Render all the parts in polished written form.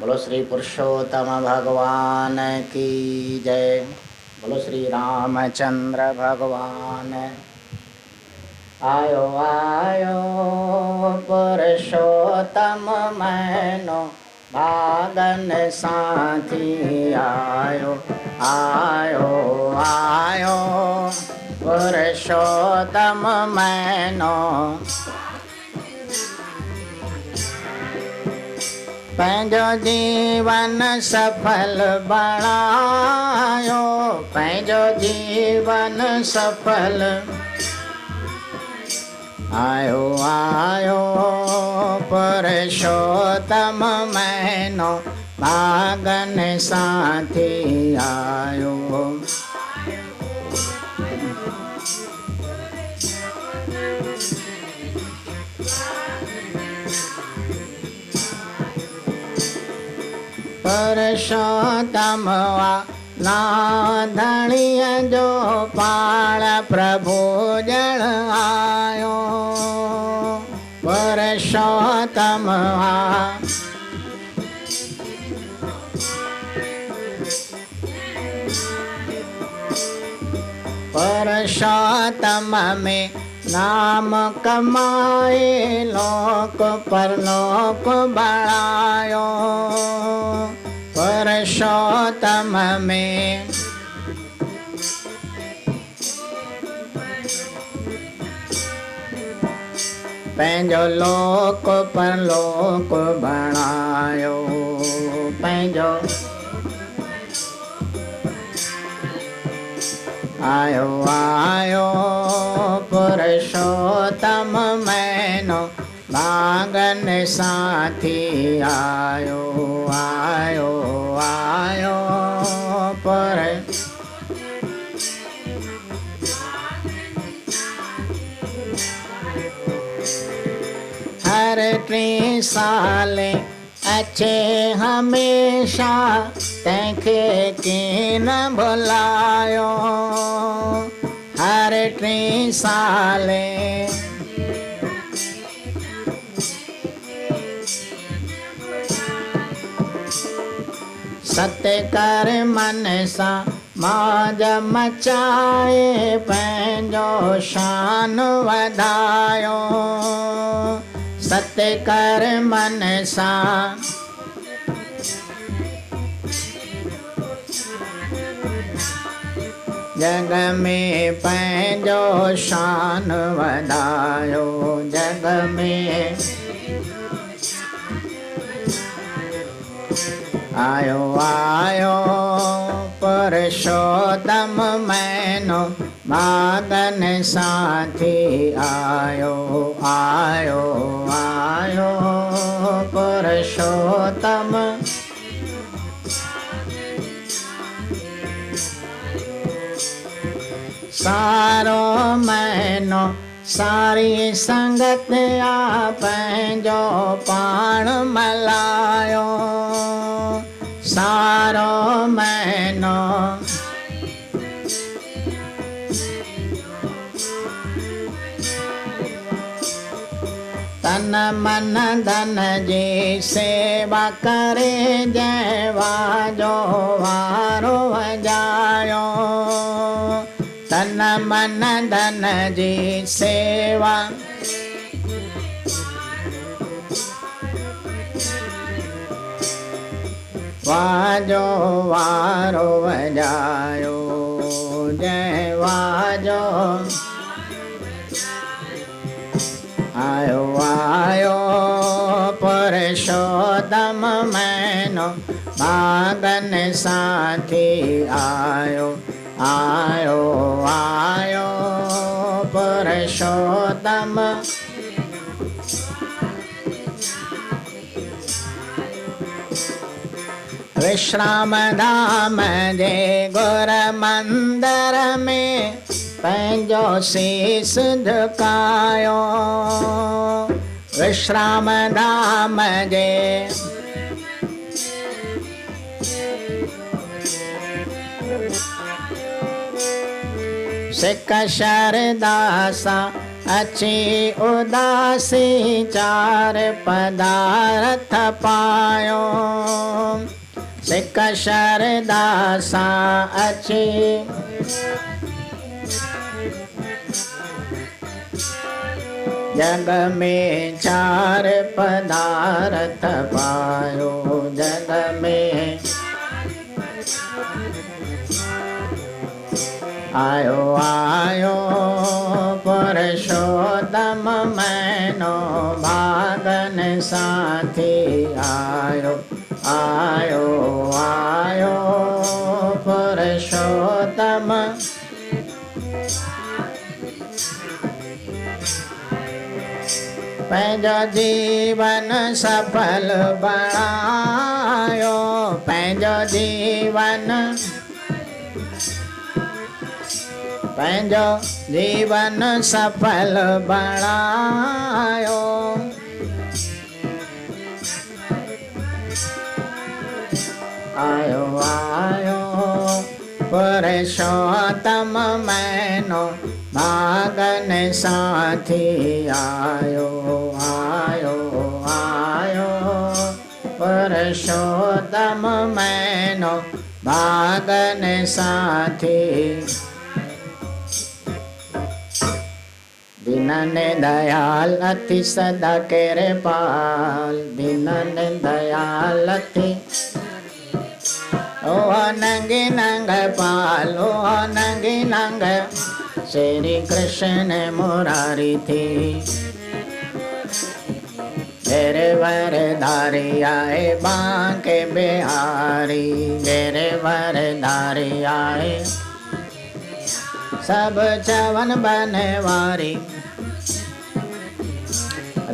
बोलो श्री पुरुषोत्तम भगवान की जय। बोलो श्री रामचंद्र भगवान। आयो आयो पुरुषोत्तम मैनो भागन साथी आयो आयो आयो पुरुषोत्तम मैनो पंहिंजो जीवन सफल बणायो पंहिंजो जीवन सफल आयो आयो पुरुषोत्तम मैनो भागन साथी आयो। पुरुषोत्तम ना धणीअ जो पाण प्रभु जण आयो पुरुषोत्तम पुरुषोत्तम में नाम कमाए लोक परलोक बढ़ायो पुरुषोत्तम में पंहिंजो लोक परलोक बढ़ायो पंहिंजो आयो आयो पुरुषोत्तम मैनो भागन साथी आयो आयो आयो हर टे साले अच्छे हमेशा तंहिंखे कीअं न भुलायो हर टे साले सत्य कर मन सां मौज मचाए पंहिंजो शान वधायो सत्य कर मन सां जग में पंहिंजो शान वधायो जग में आयो आयो पुरुषोत्तम मैनो भागन साथी आयो आयो आयो पुरुषोत्तम सारो मैनो सारी संगत आ पंहिंजो पाण मलायो सारो मैनो तन मन धन जी सेवा करे जयवा जो वारो वजायो तन मन धन जी सेवा वाजो वारो वजायो जय वाजो आयो आयो पुरुषोत्तम मैनो भागन साथी आयो आयो आयो पुरुषोत्तम विश्राम धाम जे गुर मंदिर में पंहिंजो शीस झुकायो विश्राम धाम जे सिक शरदा सां अची उदासी चार पदार्थ पायो सिख शरदा सा अच्छी जग में चार पदार्थ पायो जग में आयो आयो पुरुषोत्तम मैनो भागन साथी आयो आयो आयो पुरुषोत्तम पंहिंजो जीवन सफल बणायो पंहिंजो जीवन पंहिंजो जीवन सफल बणायो आयो आयो पुरुषोत्तम मैनो भागन साथी आयो आयो आयो पुरुषोत्तम मैनो भागन साथी दीनन दयाल अति सदा केरे पाल दीनन दयाल अति ओ नंगी नंग पाल ओ नंगी नंग श्री कृष्ण मुरारी थी मेरे वर धारी आए बांके बिहारी मेरे वर धारी आए सब चवन बनवारी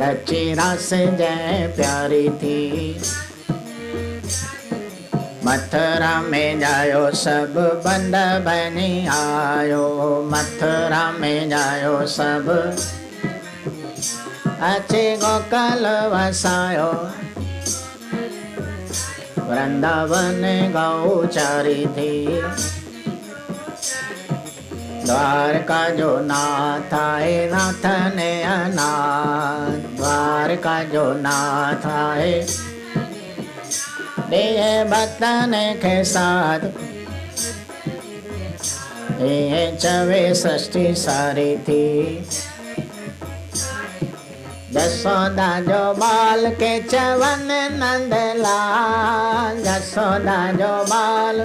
रची रस जय प्यारी थी मथुरा में जायो सब बंद बनी आयो मथुरा में जायो सब अच्छे गोकल वसायो वृंदावन गौ चारी थी द्वारका जो नाथ आए नाथ ने अनाथ द्वारका जो नाथ आए ये भक्तन के साथ ये चवे सृष्टि सारी थी जसोदा जो बाल के चवन नंदलाल जसोदा जो बाल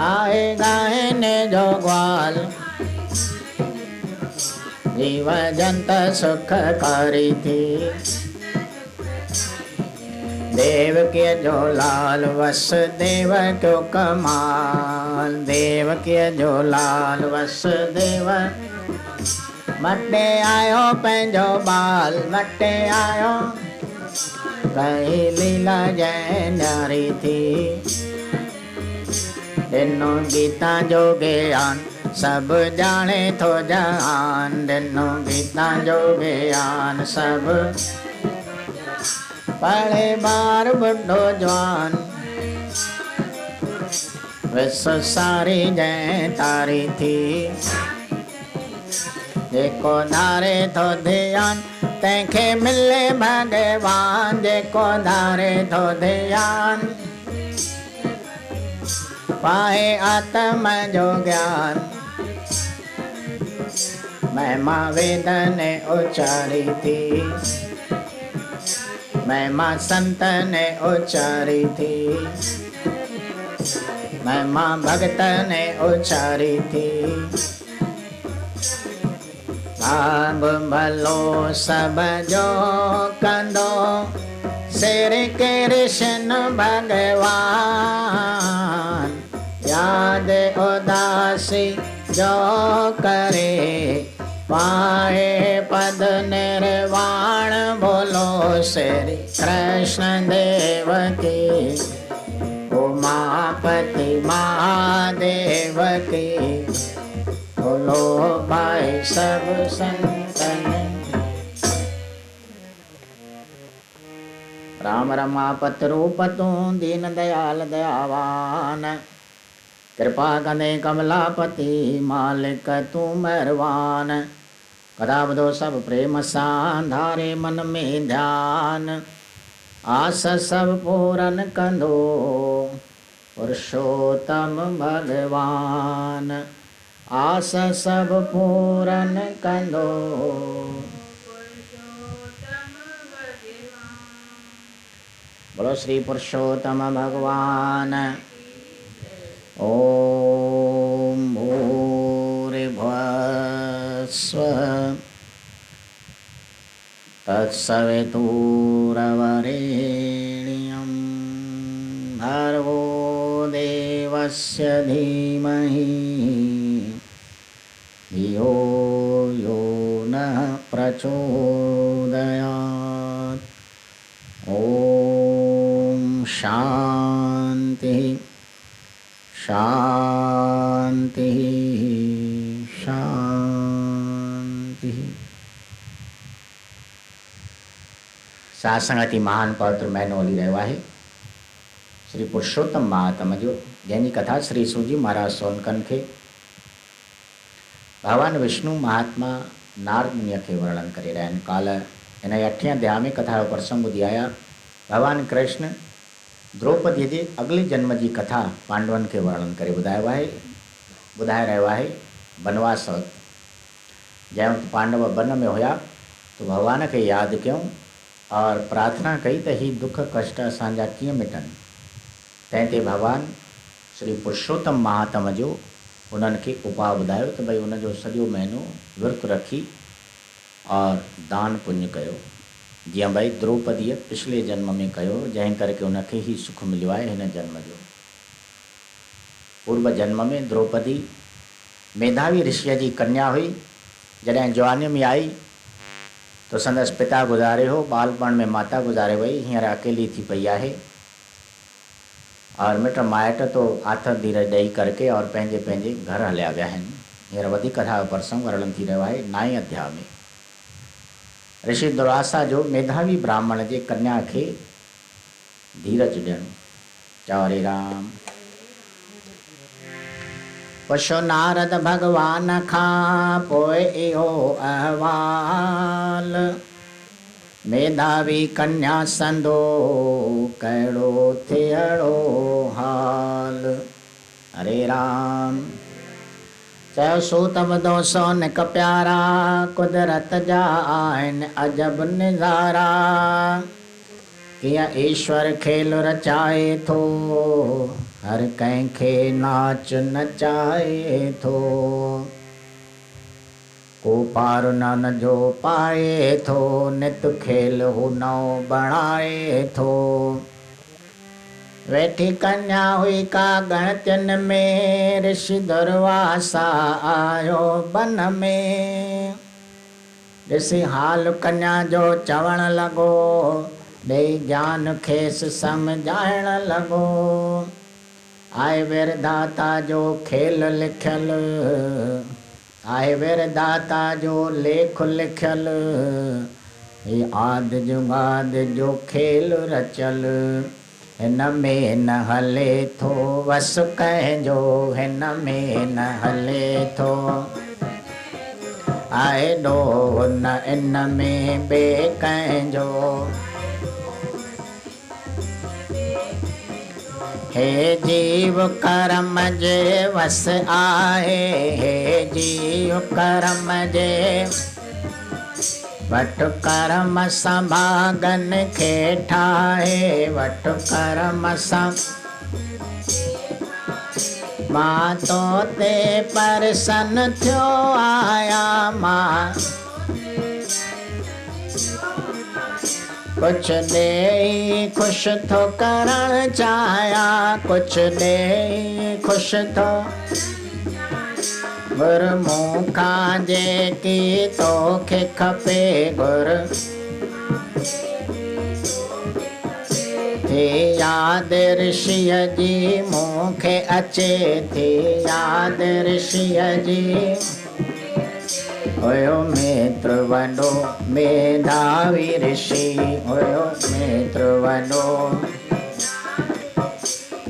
आए गाए ने जो ग्वाल जीव जंत सुख कारी थी देव के जो लाल वसुदेव क्यों कमाल देव के जो लाल वसुदेव मटे आयो पंहिंजो बाल मटे आयो कई लीला जय न्यारी थी दिनो गीता जो ज्ञान सब जाने थो जहान दिनो गीता जो ज्ञान सब पढ़े बार बुढ़ो जवान विश्व सारी जय तारी थी जेको धारे थो ध्यान तंहिंखे मिले भगवान जेको धारे थो ध्यान पाए आत्म जो ज्ञान महिमा वेद ने उचारी थी महिमा संत ने उचारी थी महिमा भगत ने उचारी थी भाग भलो सब जो कंदो श्री कृष्ण भगवान याद उदासी जो करे पाए पद निर्वाण बोलो श्री कृष्ण देव की उमापति महादेव की बोलो भाई सब संतन राम रमापत रूप तू दीन दयाल दयावान कृपा कंदे कमलापति मालिक तू मेहरबान कदा बधो सब प्रेम सां धारे मन में ध्यान आस सब पूरन कंदो पुरुषोत्तम भगवान। आस सब पूरन कंदो। बोलो श्री पुरुषोत्तम भगवान। ओम भूर्भुवः स्वः तत्सवितुर्वरेण्यं भर्गो देवस्य धीमहि धियो यो नः प्रचोदयात्। ओम शांति शांति शांति। सासंगति महान पवित्र मैंने ओली रहा है श्री पुरुषोत्तम महात्मा जो जैनी कथा श्री सूजी महाराज सोनकन के भगवान विष्णु महात्मा नारद मुनि के वर्णन करे रहा काल इन 8 अध्याय में कथा प्रसंग ॿुधी आया। भगवान कृष्ण द्रौपदी जे अगले जन्म की कथा पांडवन के वर्णन करे ॿुधाए रहियो आहे। वनवास जैं वक्त पांडव वन में हुआ तो भगवान के याद क्यों और प्रार्थना कई तो ही दुख कष्ट असांजा कीअं मिटन। तंहिंते भगवान श्री पुरुषोत्तम महात्मा जो उन्हनि खे उपाय ॿुधायो तो भाई उन जो सॼो महीनो विर्त रखी और दान पुण्य कयो। जीअं भाई द्रौपदीअ पिछले जन्म में कयो जंहिं करके उनखे ही सुख मिलियो आहे हिन जन्म जो। पूर्व जन्म में द्रौपदी मेधावी ऋषिअ जी कन्या हुई। जॾहिं जवानी में आई तो संदसि पिता गुज़ारे हो, बालपण में माता गुज़ारे वई, हींअर अकेली थी पई आहे और मिट माइट तो आथर धीरज ॾेई करके और पंहिंजे पंहिंजे घर हलिया विया आहिनि। हींअर वधीक कथा जो प्रसंग वर्णन थी रहियो आहे 9 अध्याय में। ऋषि दुर्वासा जो मेधावी ब्राह्मण जे कन्या खे धीरज ॾियणु। चओ हरे राम। पुछो नारद भगवान खां पोइ इहो अहवाल मेधावी कन्या संदो कहिड़ो थियड़ो हाल। हरे राम। चयो सूत ॿुधो सोनिक प्यारा कुदरत जा आहिनि अजब निज़ारा। कीअं ईश्वर खेल रचाए थो हर कंहिंखे नाच नचाए थो। को पार न जो पाए थो नित खेल हू नओं बणाए थो। वेठी कन्या हुई का गणतियुनि में ऋषि दुर्वासा आयो बन में। ॾिसी हाल कन्या जो चवण लॻो ॾेई ज्ञान खेसि सम्झाइण लॻो। आए विरदाता जो खेल लिखियल आए विरदाता जो लेख लिखियल हे आदि जुगाद जो खेल रचल। हिन में न हले थो वस कंहिंजो हिन में न हले थो। आए ॾोह न इन में ॿिए कंहिंजो। हे जीव कर्म जे वस आहे हे जीव कर्म जे वट कर्म संभागन खे ठाहे। वट कर्म सं मां तो ते परसन थियो आया मां कुछ ॾेई खुश थो करण चाहिया। कुछ ॾेई खुश थो गुर मूंखां जेकी तोखे खपे गुर थी याद ऋषिअ जी मूंखे अचे थी याद ऋषिअ जी। हुयो मित्र वॾो मेधावी ऋषि हुयो मित्र वॾो।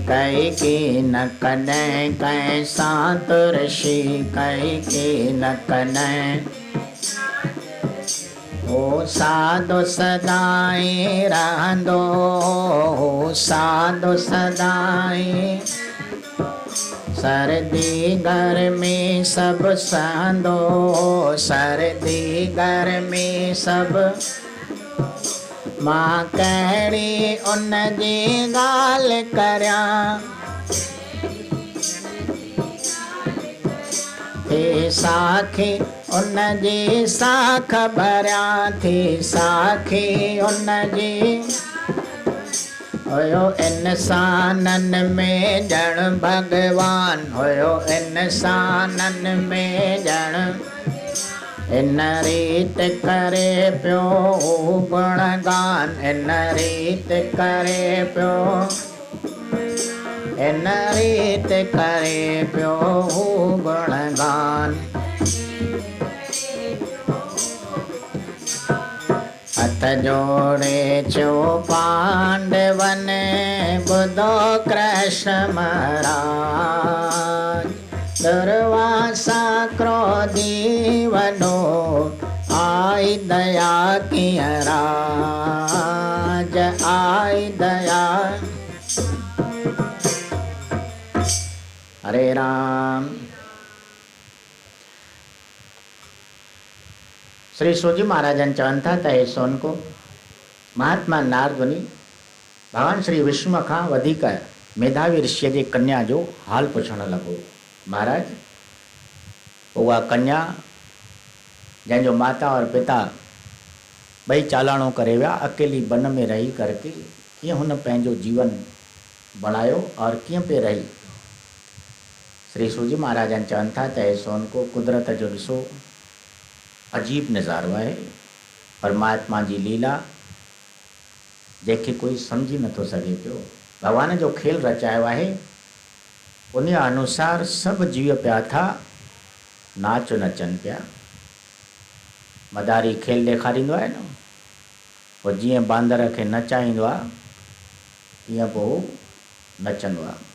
कई की न कॾहिं कंहिं सांत ऋषि कई की न कॾहिं ओ साधो सदाई रहंदो, ओ साधो सदाई सर्दी गर्मी सब सहंदो, सर्दी गर्मी सब मां कहिड़ी उन जी ॻाल्हि करियां, थी साखी उन जी साख भरियां, थी साखी उन जी हुयो इंसाननि में ॼण भॻवान, हुयो इंसाननि में ॼण इन रीत करे पियो गुणगान, इन रीत करे पियो, इन रीत करे पियो गुणगान। हथ जोड़े चो पांडवन ॿुधो कृष्ण महाराज, दुर्वासा क्रोधी वनो आई दया कीअं राज, आई दया। हरे राम। श्री सूजी महाराजन चवनि था त हे सोनको महात्मा नारद मुनि भगवान श्री विष्णु खां वधीक मेधावी ऋषिअ जी कन्या जो हाल पुछण लॻो। महाराज उहा कन्या जंहिंजो माता और पिता ॿई चालाणो करे विया, अकेली वन में रही करके कीअं हुन पंहिंजो जीवन बणायो और कीअं पे रही। श्री सूजी महाराजन चवनि था त हे सोनको कुदरत जो ॾिसो अजीब नज़ारो आहे, परमात्मा जी लीला जंहिंखे कोई सम्झी नथो सघे पियो। भगवान जो खेल रचायो आहे, उन अनुसार सभु जीव पिया था नाच नचनि पिया। मदारी खेल ॾेखारींदो आहे न, पोइ जीअं बांदर खे नचाईंदो आहे तीअं पोइ नचंदो आहे।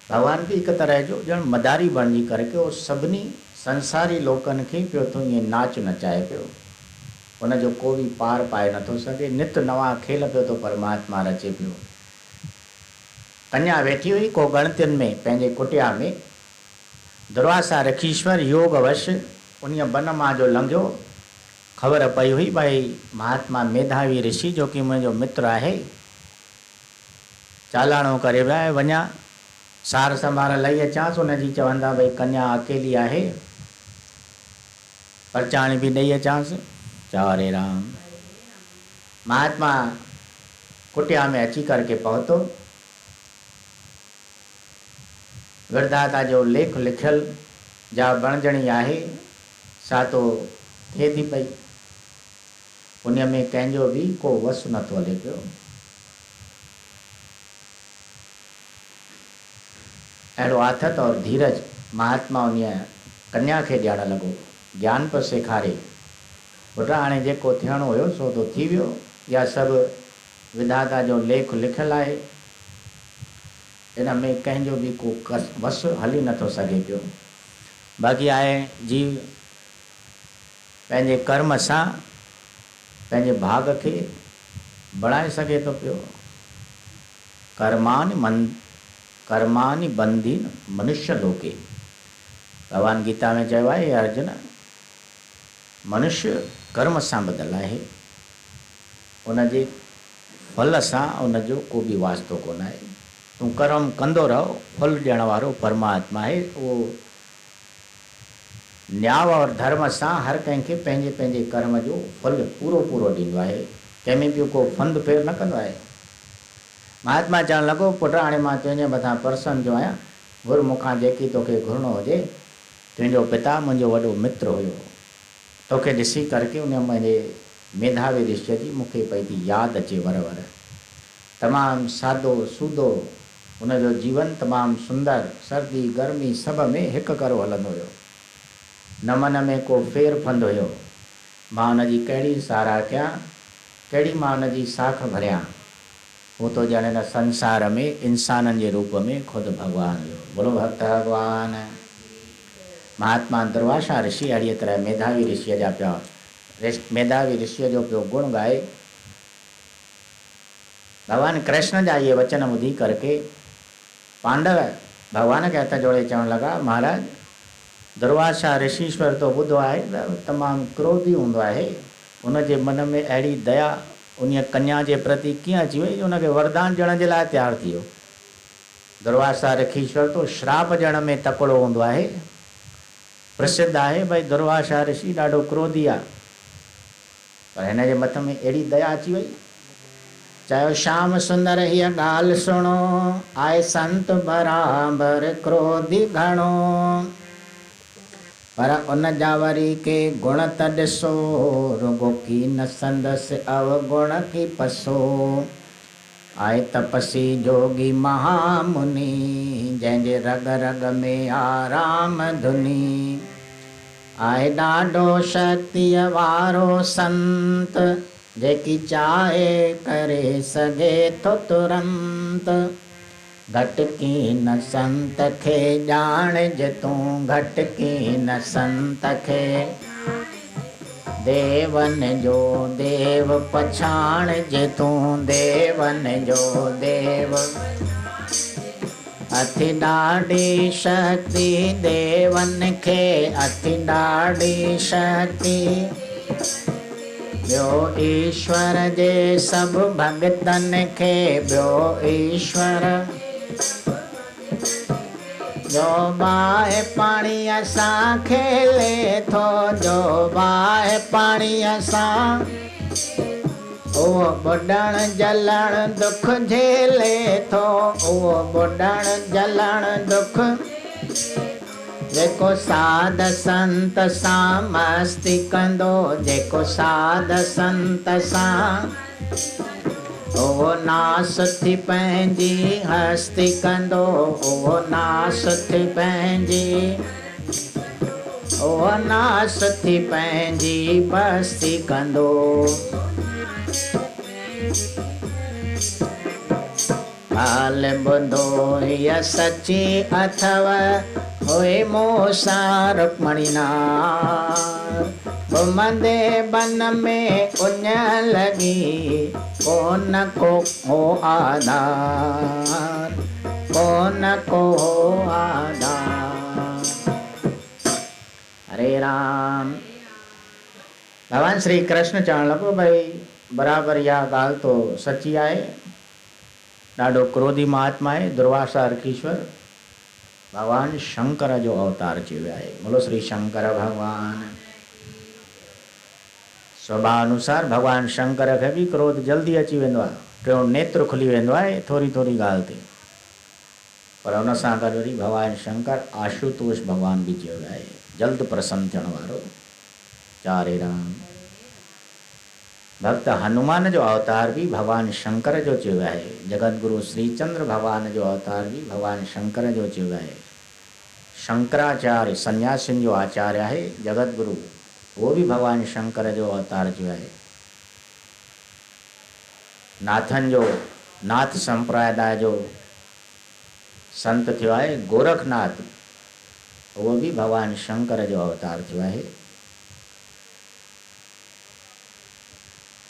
भगवान बि हिकु तरह जो ॼण मदारी बणिजी करके उहो सभिनी संसारी लोकनि खे पियो थो ईअं नाच नचाए पियो, उनजो को बि पार पाए नथो सघे। नित नवां खेल पियो थो परमात्मा रचे पियो। कन्या वेठी हुई को गणतियुनि में पंहिंजे कुटिया में, दुर्वासा ऋषीश्वर योगवश उन वन मां जो लंघियो, ख़बर पई हुई भाई महात्मा मेधावी ऋषि जो कि मुंहिंजो मित्र आहे, चालाणो करे विया आहे, वञा सार संभाल लही अचांसि। उनजी चवंदा भई कन्या अकेली आहे, परचाणी बि ॾेई अचांसि। चओ हरे राम। महात्मा कुटिया में अची करके पहुतो। विधाता जो लेख लिखियल जा बणजणी आहे सा तो थिए थी पई, उन में कंहिंजो बि को वस नथो हले पियो। अहिड़ो आथत और धीरज महात्मा उन कन्या खे ॾियण लॻो, ज्ञान पियो सेखारे। पुटु हाणे जेको थियणो हुयो सो तो थी वियो, या सभु विधाता जो लेख लिखियल आहे, इन में कंहिंजो बि को वस हली नथो सघे पियो। बाक़ी आहे जीव पंहिंजे कर्म सां पंहिंजे भाग खे बणाए सघे थो पियो। कर्मानि बंधीन मनुष्य लोके, भगवान गीता में चयो आहे अर्जुन मनुष्य कर्म सां ॿधल आहे, उनजे फल सां उनजो को बि वास्तो कोन आहे। तूं कर्म कंदो रहो, फल ॾियण वारो परमात्मा आहे। उहो न्याय और धर्म सां हर कंहिंखे पंहिंजे पंहिंजे कर्म जो फल पूरो पूरो ॾींदो आहे, कंहिंमें बि को फंद फेर न कंदो आहे। महात्मा चवणु लॻो पुटु हाणे मां तुंहिंजे मथां प्रसन्न जो आहियां, घुर मूंखां जेकी तोखे घुरणो हुजे। तुंहिंजो पिता मुंहिंजो वॾो मित्र हुयो, तोखे ॾिसी करके उन मुंहिंजे मेधावी ऋषिअ जी मूंखे पई थी यादि अचे वर वर। तमामु सादो सूदो उनजो जीवन, तमामु सुंदर, सर्दी गर्मी सभ में हिकु करो हलंदो हुयो, न मन में को फेर फंद हुयो। मां उनजी कहिड़ी साराह कयां, कहिड़ी मां उनजी साख भरियां। वो तो ॼण हिन संसार में इंसाननि जे रूप में ख़ुदि भॻवानु हुयो। बोलो भक्त भॻवान। महात्मा दुर्वासा ऋषि अड़िए तरह मेधावी ऋषि जा पिया मेधावी ऋषि जो पियो गुण गाए। भगवान कृष्ण जा ये वचन ॿुधी करके पांडव भगवान के हथ जोड़े चवण लगा, महाराज दुर्वासा ऋषीश्वर तो ॿुधो आहे तमामु क्रोधी हूंदो आहे, उनजे मन में अहिड़ी दया उन कन्या जे प्रति कीअं अची वई जो उनखे वरदान ॾियण जे लाइ तयारु थी वियो। दुर्वासा ऋषीश्वर तो श्राप ॾियण में तकिड़ो हूंदो आहे। प्रसिद्ध आहे भई दुर्वासा ऋषि ॾाढो क्रोधी आहे, पर हिन जे मथ में अहिड़ी दया अची वई। चयो श्याम सुंदर हीअ ॻाल्हि सुणो, आए संत बराबर क्रोधी घणो, पर उन जा वरी के गुण त ॾिसो, रुगो की न संदसि अवगुण की पसो। आए तपसी जोगी महामुनि, जंहिंजे रग रग में आराम धुनी। आए ॾाढो शक्तिअ वारो संत, जेकी चाहे करे सघे थो तुरंत। घट की न संत खे ॼाणिजे तूं, घट की न संत खे। देवन जो देव पछाणिजे तूं, देवन जो देव। अथी ॾाढी शक्ति देवन खे, अथी ॾाढी शक्ति। ॿियो ईश्वर जे सभु भगतन खे, ॿियो ईश्वर। जो बाहि पाणीअ सां खेले थो, जो बाहि पाणीअ सां, उहो बुॾण जलण दुख झेले थो, उहो बुॾण जलण दुख। जेको साध संत सां मस्ती कंदो, जेको साध संत सां, उहो नास थी पंहिंजी हस्ती कंदो, उहो नास थी पंहिंजी, उहो नास थी पंहिंजी बस्ती कंदो। हाल ॿुधो हीअ सची अथव, होए मूंसां रुक्मणी नार। घुमंदे बन में उञ लॻी, कोन को हो आधार, कोन को हो आधार। हरे राम। भगवान श्री कृष्ण चवण लॻो भई बराबरि इहा ॻाल्हि तो सची आहे। ॾाढो क्रोधी महात्मा आहे दुर्वासा ऋषीश्वर, भगवान शंकर जो अवतार अची वियो आहे। बोलो श्री शंकर भगवान। स्वभाव अनुसार भगवान शंकर खे बि क्रोध जल्दी अची वेंदो आहे, टियों नेत्र खुली वेंदो आहे थोरी थोरी ॻाल्हि ते। पर हुन सां गॾु वरी भगवान शंकर आशुतोष भगवान बि चयो वियो आहे, जल्द प्रसन्न थियण वारो। चारे राम। भक्त हनुमान जो अवतार भी भगवान शंकर जो चयो वियो आहे। जगत गुरु श्रीचंद्र भगवान जो अवतार भी भगवान शंकर जो चयो वियो आहे। शंकराचार्य सन्यासियुनि जो आचार्य आहे जगत गुरु, वो भी भगवान शंकर जो अवतार चयो आहे। नाथन जो नाथ संप्रदाय जो संत थियो आहे गोरखनाथ, वो भी भगवान शंकर जो अवतार थियो आहे।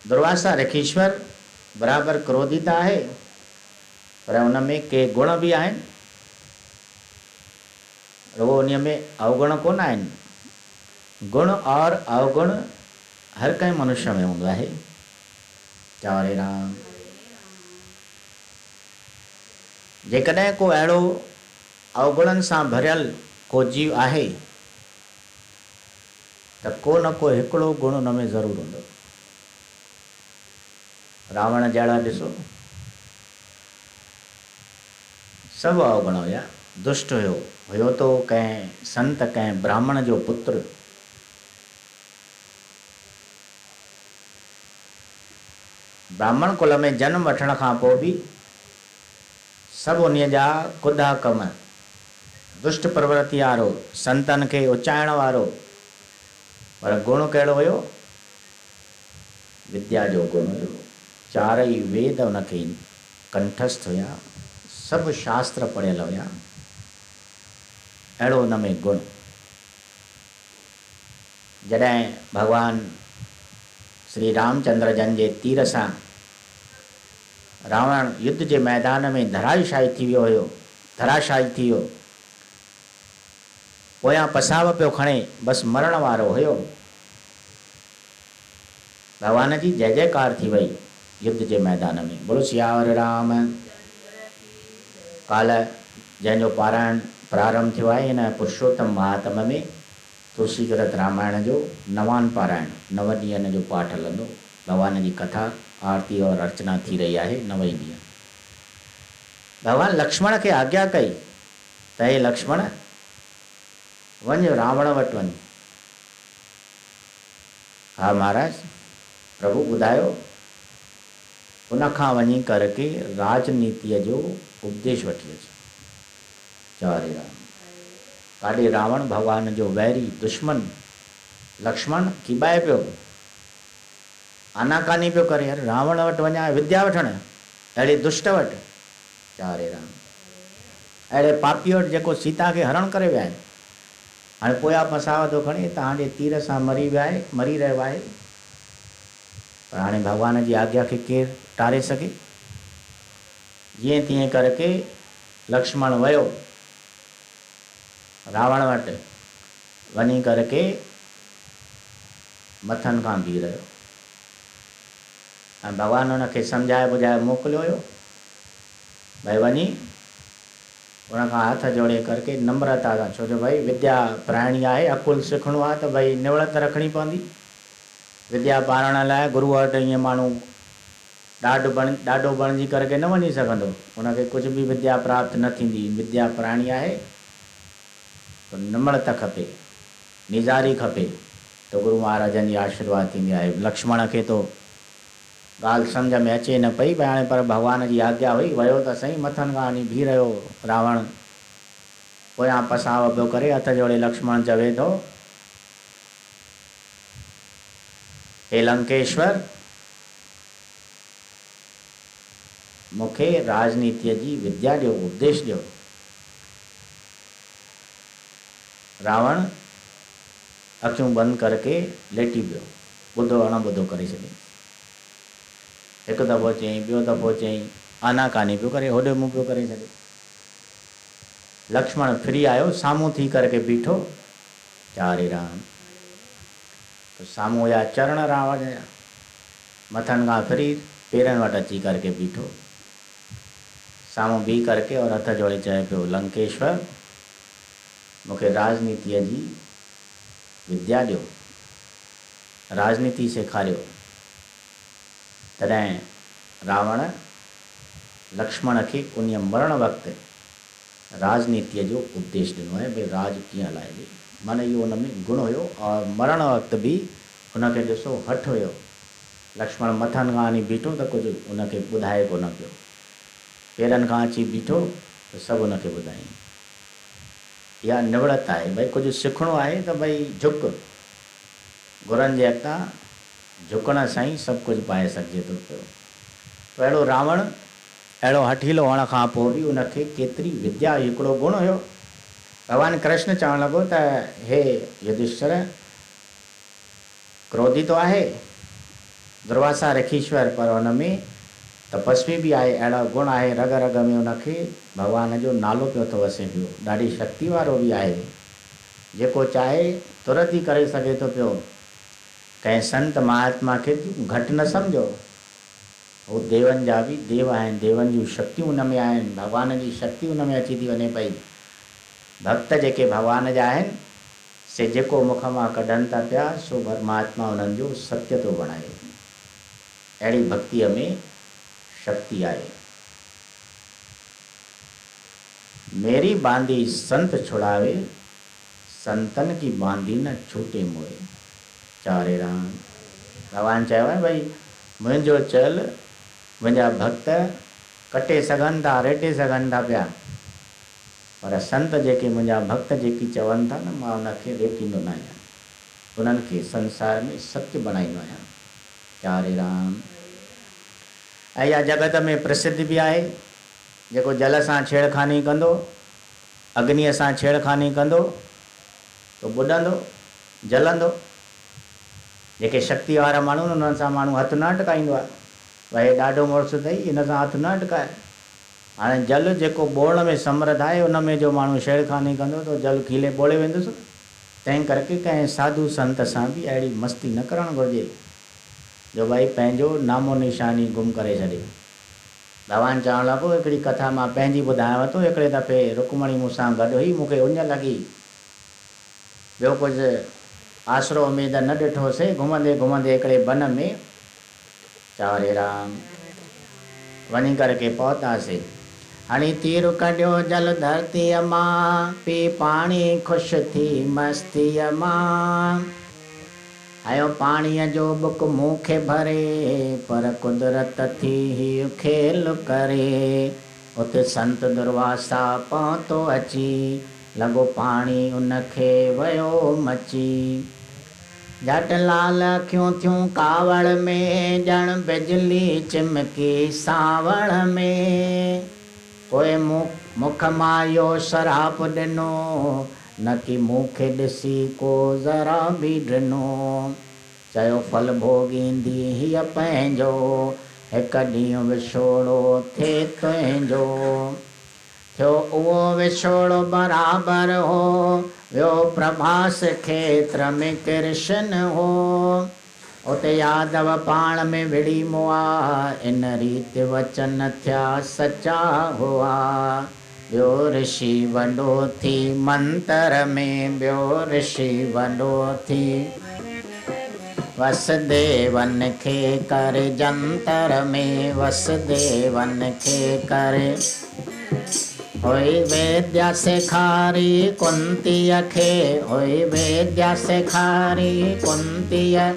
दुर्वासा ऋषीश्वर बराबर क्रोधित आहे, पर उनमें के गुण भी आहिनि, रुगो उन में अवगुण कोन आहिनि। गुण और अवगुण हर कंहिं मनुष्य में हूंदो आहे। चारे राम। जेकॾहिं को अहिड़ो अवगुणनि सां भरियल को जीव आहे त को न को हिकिड़ो गुण उन में ज़रूरु हूंदो। रावण जहिड़ा ॾिसो, सभु अवगुण हुया, दुष्ट हुयो तो कंहिं संत कंहिं ब्राह्मण जो पुत्र। ब्राह्मण कुल में जन्म वठण खां पोइ बि सभु उन जा कुदा कम, दुष्ट प्रवृत्ति वारो, संतन खे उचाइण वारो, पर गुण कहिड़ो हुयो? विद्या जो गुण हुयो। चारई वेद उनखे कंठस्थ हुया, सभु शास्त्र पढ़ियल हुया। अहिड़ो उन में गुण। जॾहिं भगवान श्री रामचंद्र जन जे तीर सां रावण युद्ध के मैदान में धराशायी थी वियो हुयो, धराशायी थी वियो, पोयां पसाव पियो खणे, बस मरण वारो हुयो। भगवान जी जय जयकार थी वई युद्ध के मैदान में। बोलो सियावर राम। काल जंहिंजो पारायण प्रारंभ थियो आहे इन पुरुषोत्तम महात्म में तुलसी चरित रामायण जो नवान पारायण, 9 ॾींहं जो पाठ हलंदो। भगवान जी कथा आरती और अर्चना थी रही है 9 ॾींहं। भगवान लक्ष्मण के आज्ञा कई त हे लक्ष्मण वञ रावण वटि वञ। हा महाराज, प्रभु ॿुधायो। उनखां वञी करके राजनीतिअ जो उपदेश वठी अच। चारे राम। काॾे रावण भगवान जो वैरी दुश्मन लक्ष्मण किबाए पियो, आनाकानी पियो करे, यार रावण वटि वञा विद्या वठण, अहिड़े दुष्ट वटि। चारे राम। अहिड़े पापी वटि जेको सीता के हरण करे विया आहिनि। हाणे पोया पसाव थो खणे, तव्हांजे तीर सां मरी विया आहे, मरी रहियो आहे। पर हाणे भगवान जी आज्ञा खे केरु टारे सघे। जीअं तीअं करके लक्ष्मण वियो रावण वटि, वञी करके मथनि खां बीह रहियो। ऐं भगवान हुनखे सम्झाए बुझाए मोकिलियो हुयो भई वञी उनखां हथ जोड़े करके नम्रता सां, छो जो भाई विद्या प्राणी आहे, अकुल सिखणो आहे त भाई निवड़त रखणी पवंदी। विद्या पारण लाइ गुरू वटि ईअं माण्हू ॾाढो बणिजी करके न वञी सघंदो, उनखे कुछ भी विद्या प्राप्त न थींदी। विद्या प्राणी आहे तो नम्रता खपे, निज़ारी खपे, तो गुरु महाराजन जी आशीर्वाद थींदी आहे। लक्ष्मण के तो ॻाल्हि सम्झ में अचे न पई, हाणे पर भगवान जी आज्ञा हुई, वियो त सही, मथनि खां वञी बीह रहियो रावण। पोयां पसाव पियो करे, हथ जोड़े लक्ष्मण चवे थो, हे लंकेश्वर, मूंखे राजनीतिअ जी विद्या ॾियो, उपदेश ॾियो। रावण अखियूं बंदि करके लेटी पियो, ॿुधो अणॿुधो करे छॾियईं। हिकु दफ़ो चयईं, ॿियो दफ़ो चयईं, आनाकानी पियो करे, होॾे मुंहुं पियो करे छॾे। लक्ष्मण फिरी आयो, साम्हूं थी करके बीठो। चारे राम। तो साम्हूं हुया चरण रावण जा, मथनि खां फिरी पेरनि वटि अची करके बीठो। साम्हूं बीह करके और हथ जोड़े चए पियो, लंकेश्वर, मूंखे राजनीतिअ जी विद्या ॾियो, राजनीति सेखारियो। तॾहिं रावण लक्ष्मण खे उन मरण वक़्तु राजनीतिअ जो उपदेश ॾिनो आहे, भई राज कीअं हलाइजे। माना इहो उन में गुण हुयो। और मरण वक़्तु बि हुनखे ॾिसो हठ हुयो। लक्ष्मण मथनि खां वञी बीठो त कुझु उनखे ॿुधाए कोन पियो, पेरनि खां अची बीठो त सभु उनखे ॿुधाईं। इहा निवड़त आहे, भई कुझु सिखणो आहे त भई झुक, गुरनि जे अॻितां झुकण सां ई सभु कुझु पाए सघिजे थो पियो। अहिड़ो रावण, अहिड़ो हठीलो हुअण खां पोइ बि उनखे केतिरी विद्या, हिकिड़ो गुण हुयो। भगवान कृष्ण चवणु लॻो त हे युधिष्ठिर, क्रोधी तो आहे दुर्वासा ऋषीश्वर, पर हुन में तपस्वी भी आहे, अहिड़ा गुण आहे, रग रग में उनखे भगवान जो नालो पियो थो वसे पियो। ॾाढी शक्ति वारो भी आहे, जेको चाहे तुरंत ई करे सघे थो पियो। कंहिं संत महात्मा खे घटि न सम्झो, वो देवनि जा भी देव आहिनि, देवनि जूं शक्तियूं उन में आहिनि, भगवान जी शक्ति उन में अची थी वञे पई। भक्त जेके भगवान जा आहिनि, से जेको मुख मां कढनि था पिया, सो परमात्मा उन्हनि जो सत्य थो बणाए। अहिड़ी भक्तिअ में शक्ति आहे। मेरी बांधी संत छुड़ावे, संतन की बांधी न छूटे मोए। चारे राम। भगवान चयो आहे भई मुंहिंजो चल मुंहिंजा भक्त कटे सघनि था, रेटे सघनि था पिया, पर संत जेके मुंहिंजा भक्त जेकी चवनि था न, मां उनखे रेटींदो न आहियां, उन्हनि खे संसार में सत्य बणाईंदो आहियां। चारे राम। ऐं इहा जगत में प्रसिद्ध भी आहे, जेको जल सां छेड़खानी कंदो, अग्नीअ सां छेड़खानी कंदो तो ॿुॾंदो, जलंदो। जेके शक्ति वारा माण्हू उन्हनि सां माण्हू हथु न टकाईंदो आहे, भई ॾाढो मुड़ुसु अथई इन सां हथु न टकाए। हाणे जल जेको ॿोड़ में समृद्ध आहे उन में जो माण्हू छेड़खानी कंदो त जल खीले ॿोड़े वेंदुसि। तंहिं करके कंहिं साधु संत सां बि अहिड़ी मस्ती न करणु घुरिजे जो भई पंहिंजो नामो निशानी गुम करे छॾे। भॻवानु चवणु लॻो हिकिड़ी कथा मां पंहिंजी ॿुधायांव थो। हिकिड़े दफ़े रुक्मणी मूंसां गॾु हुई, मूंखे उञ लॻी, ॿियो कुझु आसरो उमेद न ॾिठोसीं। घुमंदे घुमंदे हिकिड़े वन में चारे राम वञी करके पहुतासीं। हणी तीर कढियो जल धरतीअ मां, पी पाणी ख़ुशि थी मस्तीअ मां। आयो पाणीअ जो बुक मूंखे भरे, पर कुदरत थी ही खेल करे। उते संत दुर्वासा पहुतो अची, लॻो पाणी उनखे वियो मची। झटि लाल अखियूं थियूं कावड़ में, ॼण बिजली चिमकी सावड़ में। पोइ मुख मां इहो शराप ॾिनो, न कि मूंखे ॾिसी को ज़रा बि ॾिनो। चयो फल भोगींदी हीअ पंहिंजो, हिकु ॾींहुं विछोड़ो थिए तुंहिंजो। थियो उहो विछोड़ो बराबरि हो, वियो प्रभास खेत्र में कृष्ण हो। उते यादव पाण में विड़ी मुआ, इन रीति वचन थिया सचा हुआ। ॿियो ऋषि वॾो थी मंतर में, ॿियो ऋषि वॾो थी वसुदेवन खे करे जंतर में, वसुदेवन खे करे। हुई वेद्या सेखारी कुंतीअ खे, हुई वेद्या सेखारी कुंतीअ।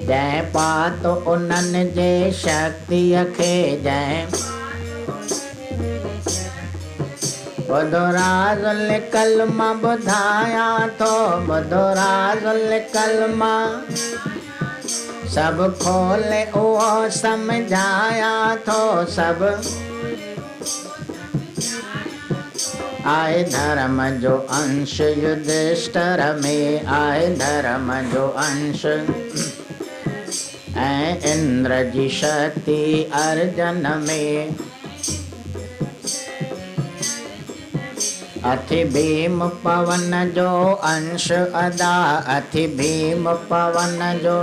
जंहिं पातो उन्हनि जे शक्तिअ खे, जंहिं ॿुधो राज़ लिकल मां ॿुधायां थो, ॿुधो राज़ लिकल मां सभु खोले उहो सम्झायां थो सभु। आए धर्म जो अंश युधिष्ठिर में, आए धर्म जो अंश ऐं इंद्र जी शक्ति अर्जन में। अथि भीम पवन जो अंश अदा, अथि भीम पवन जो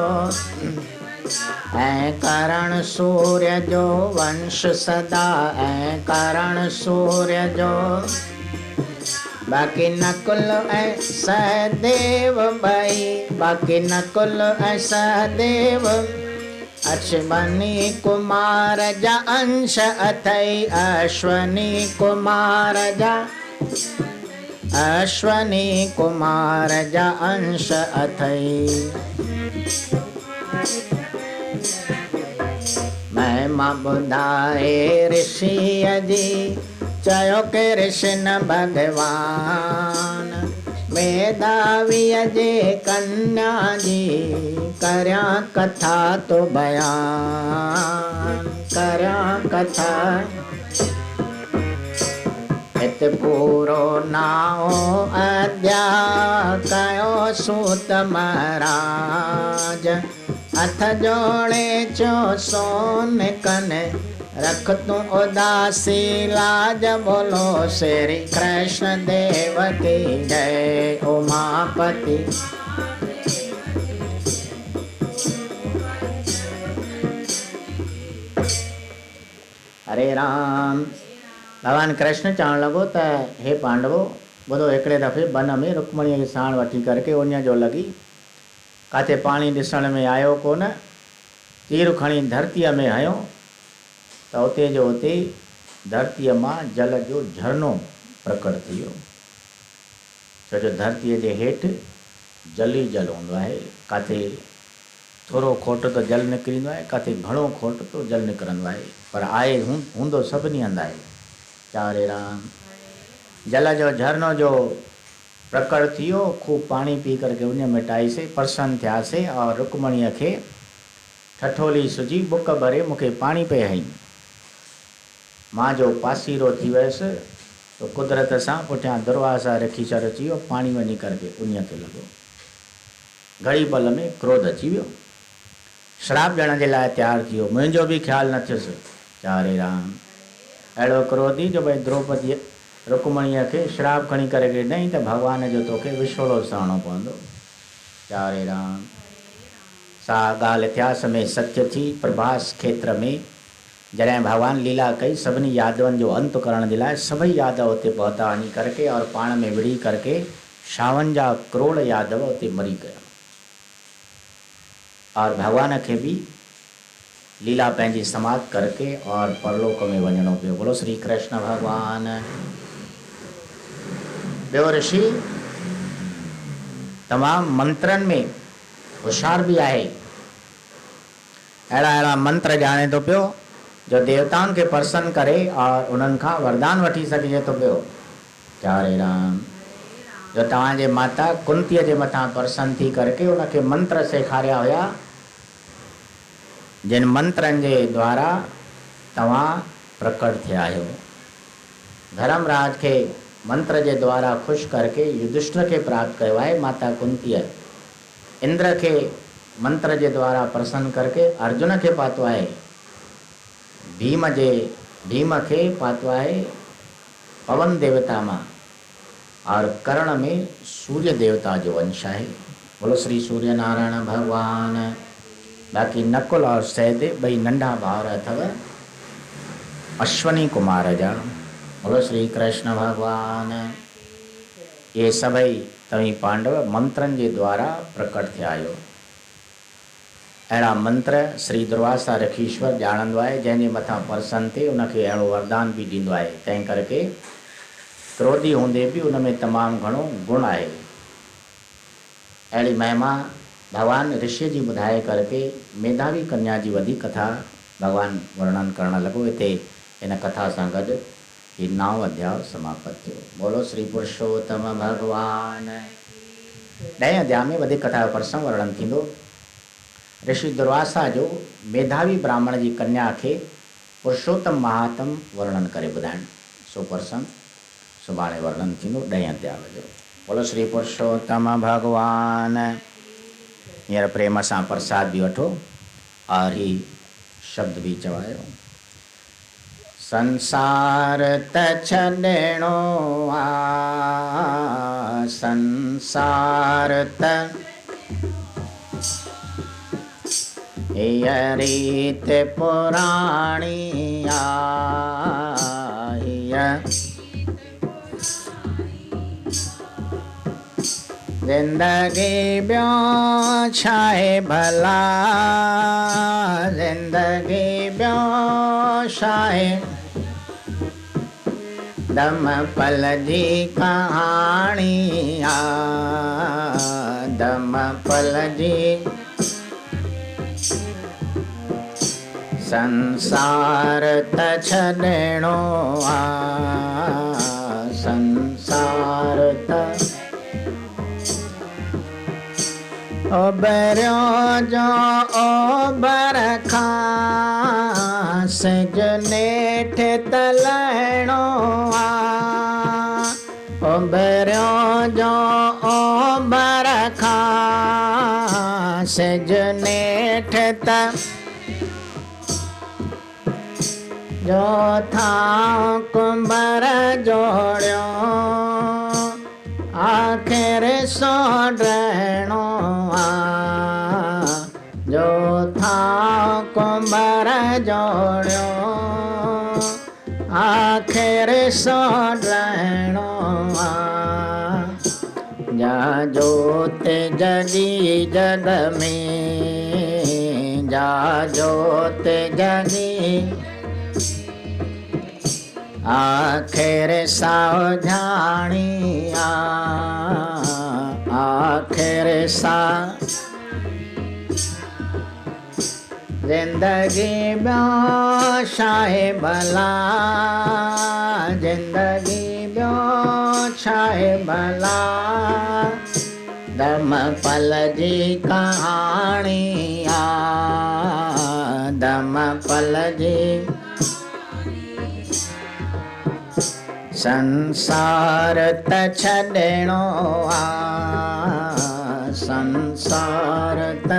ऐं करण सूर्य जो वंश सदा, ऐं करण सूर्य जो। बाकी नकुल ऐं सहदेव ॿई, बाकी नकुल ऐं सहदेव अश्वनी कुमार जा अंश अथई, अश्वनी कुमार जा, अश्वनी कुमार जा अंश अथई। महिमा ॿुधाए ऋषिअ जी, चयो कृष्ण भगवान। मेधावीअ जे कन्या जी, करियां कथा तो बयान, करियां कथा। इत पूरो नाओ अध्याय, कयो सूत महाराज। हथ जोड़े चो सोन कन, रख तूं उदासी लाज। बोलो श्री कृष्ण देव की जय। उमापति हरे राम। भगवान कृष्ण चवणु लॻो त हे पांडवो, ॿुधो हिकिड़े दफ़े वन में रुक्मणीअ खे साण वठी करके उञ जो लॻी, काथे पाणी ॾिसण में आयो कोन। तीर खणी धरतीअ में हयो त उते जो उते धरतीअ मां जल जो झरनो प्रकट थी वियो। छो जो धरतीअ जे हेठि जल ई जल हूंदो आहे। काथे थोरो खोट तो जल निकिरींदो आहे, काथे घणो खोट तो जल निकिरंदो आहे, पर आहे हूंदो सभिनी हंधि आहे। चारे राम। जल जो झरनो जो प्रकट थी वियो। खूब पाणी पी करके उन मिटाईसीं, प्रसन्न थियासीं और रुक्मणीअ खे ठठोली सुजी बुक भरे मूंखे पाणी पे हई। मां जो पासीरो थी वियसि तो कुदरत सां पुठियां दुर्वासा रखी छॾ अची वियो, पाणी वञी करके उन ते लॻो। घड़ी पल में क्रोध अची वियो। श्राप ॾियण जे लाइ तयारु थी वियो, मुंहिंजो बि ख़्यालु न थियुसि। चारे राम अहिड़ो क्रोधी जो भई द्रौपदी रुक्मणीअ खे श्राप खणी करे ॾिनई त भॻवान जो तोखे विछोड़ो सहणो पवंदो। चारे राम सा ॻाल्हि इतिहास में सत्य थी। प्रभास खेत्र में जॾहिं भगवान लीला कई सभिनी यादवनि जो अंत करण जे लाइ सभई यादव उते पहुता वञी करके और पाण में विड़ी करके 56 करोड़ यादव उते मरी गया और भगवान खे भी लीला पंहिंजी समाप्त करके और परलोक में वञणो पियो। बोलो श्री कृष्ण भगवान। ॿियो ऋषि तमामु मंत्रनि में होशियार भी आहे। अहिड़ा अहिड़ा मंत्र ॼाणे थो पियो जो देवताउनि खे प्रसन्न करे और उन्हनि खां वरदान वठी सघिजे थो पियो। चारे राम जो तव्हांजे माता कुंतीअ जे मथां प्रसन्न थी करके उनखे मंत्र सेखारिया हुया, जिन मंत्रनि जे द्वारा तव्हां प्रकट थिया आहियो। धर्मराज खे मंत्र जे द्वारा खुश करके युधिष्ठिर खे प्राप्त कयो आहे माता कुंतीअ। इंद्र खे मंत्र जे द्वारा प्रसन्न करके अर्जुन खे पातो आहे। भीम खे पातो आहे पवन देवता मां और कर्ण में सूर्य देवता जो वंश है। बोलो श्री सूर्य नारायण भगवान। बाकी नकुल और सहदेव बई नंढा भावर अथव अश्वनी कुमार जा। बोलो श्री कृष्ण भगवान। ये सभई तव्हीं पांडव मंत्रन के द्वारा प्रकट थिया आहियो। अहिड़ा मंत्र श्री दुर्वासा ऋषीश्वर ॼाणंदो आहे, जंहिंजे मथां प्रसन्न थिए उनखे अहिड़ो वरदान भी ॾींदो आहे। तंहिं करके क्रोधी हूंदे भी उनमें तमामु घणो गुण आहे। अहिड़ी महिमा भगवान ऋषि जी ॿुधाए करके मेधावी कन्या जी वॾी कथा भगवान वर्णन करण लॻो। हिते इन कथा सां गॾु ही 9 अध्याय समाप्त थियो। बोलो श्री पुरुषोत्तम भगवान। 10 अध्याय में वॾी कथा जो प्रसंग वर्णन थींदो। ऋषि दुर्वासा जो मेधावी ब्राह्मण जी कन्या खे पुरुषोत्तम महात्म वर्णन करे ॿुधाइण, सो प्रसंग सुभाणे वर्णन थींदो 10 अध्याय जो। बोलो श्री पुरुषोत्तम भगवान। हींअर प्रेम सां प्रसाद भी वठो और ही शब्द भी चवायो। संसार त छॾिणो आ, संसार त हीअ रीत पुराणी आ, हीअ जिंदगी ॿियो छाहे भला, जिंदगी ॿियो छाहे दम पल जी कहाणी आ, दम पल जी। संसार त छॾिणो आ, संसार त ओबरियो जो ओबर खां सिज नेठ त लहिणो आ, ओबरियो जो ओबर खां सिज नेठ त जो थां कुंभर जोड़ियो आखिर सो रहणो आ, जो थां कुंभर जोड़ियो आखिर सो रहणो आ। जा जोत जगी जग में, जा जोत जगी आखिर सावधानी आ, आखिर सा जिंदगी ॿियो छाहे भला, जिंदगी ॿियो छाहे भला दम पल जी कहाणी आ, दम पल जी। संसार त छॾिणो आ, संसार त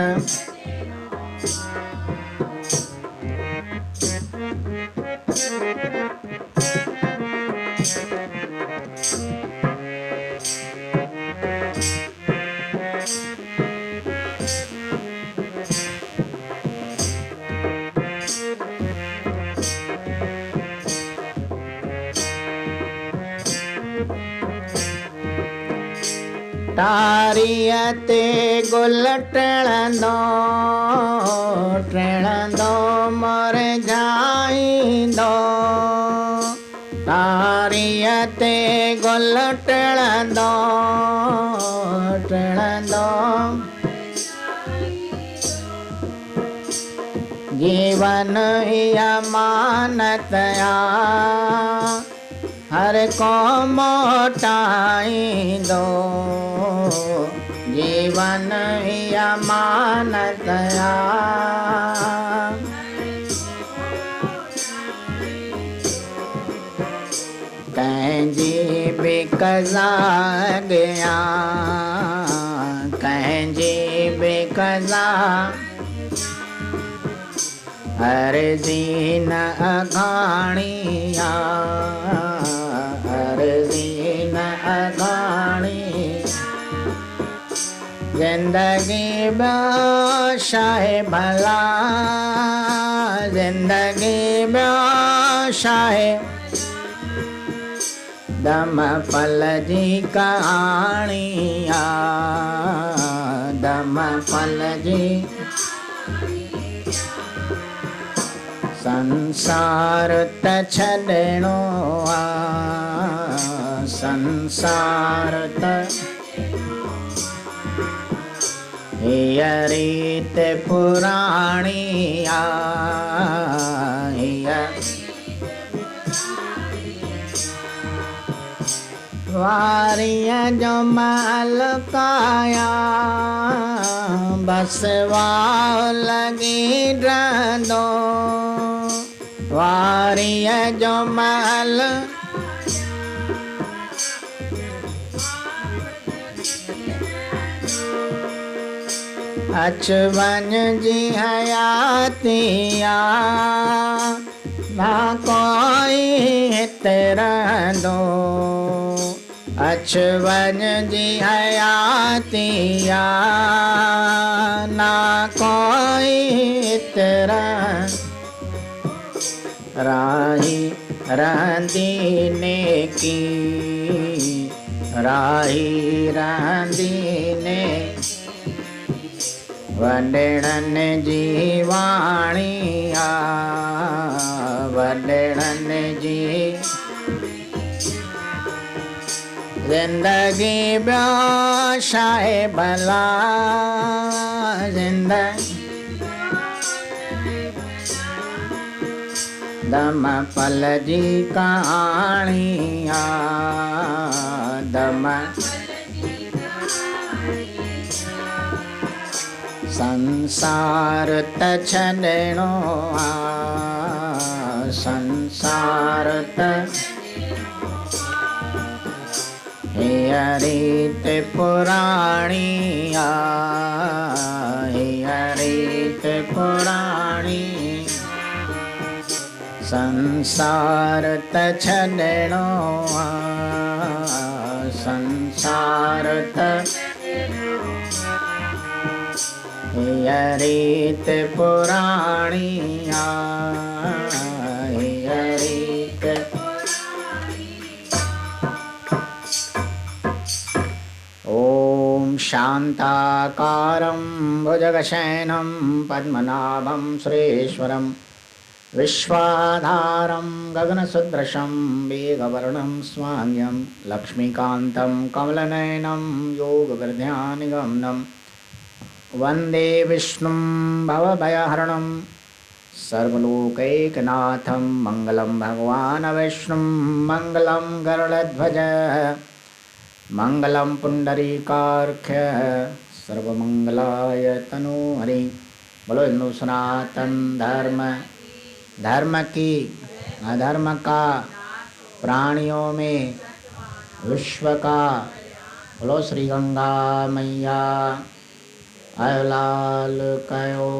तारियते गुल टेड़ंदो टेड़ंदो मोर जाईंदो तारियते गुल टेड़ंदो टेड़ंदो जीवन ही अमानतया हर को मोटाईंदो जीवन ही अमानतया कंहिंजी बि कज़ा गया कंहिंजी बि कज़ा अर्ज़ी न अघाणिया अर्ज़ी न अघाणी जिंदगी ॿियो शाहे भला जिंदगी ॿियो शाहे दम पल जी कहाणिया दम पल जी संसार त छॾणो आहे संसार त हीअ रीत पुराणी आहे वारीअ जो महल काया बस वाह लॻी रहंदो वारीअ जो महल अच वञ जी हयातिया ना कोई हिते रहंदो अच वञ जी हयातिया ना कोई हिते राही रहंदी नेकी राही रहंदी ने वॾड़नि जी वाणी आहे वॾड़नि जी ज़िंदगी ॿियो शाहे भला ज़िंदगी दम पल जी कहाणी आहे दम संसार त छॾणो आहे संसार त हीअ रीत पुराणी आहे हीअ रीत पुराणी संसार त छॾणो आहे संसार त हीअ रीत पुराणी आहे हीअ रीत ओम शांताकारं भुजगशयनं पद्मनाभं सुरेश्वरं विश्वाधारं गगनसदृशं मेघवर्णं स्वाम्यं लक्ष्मीकान्तं कमलनयनं योगवृद्ध्यानिगमनं वन्दे विष्णुं भवभयहरणं सर्वलोकैकनाथं मङ्गलं भगवान् विष्णुं मङ्गलं गरुडध्वज मंगलम पुंडरीकार्क्ष्य सर्वमंगलाय तनोहरि। बोलो हिंदू सनातन धर्म की अधर्म का प्राणियों में विश्व का। बोलो श्री गंगा मैया आयो लाल कयो।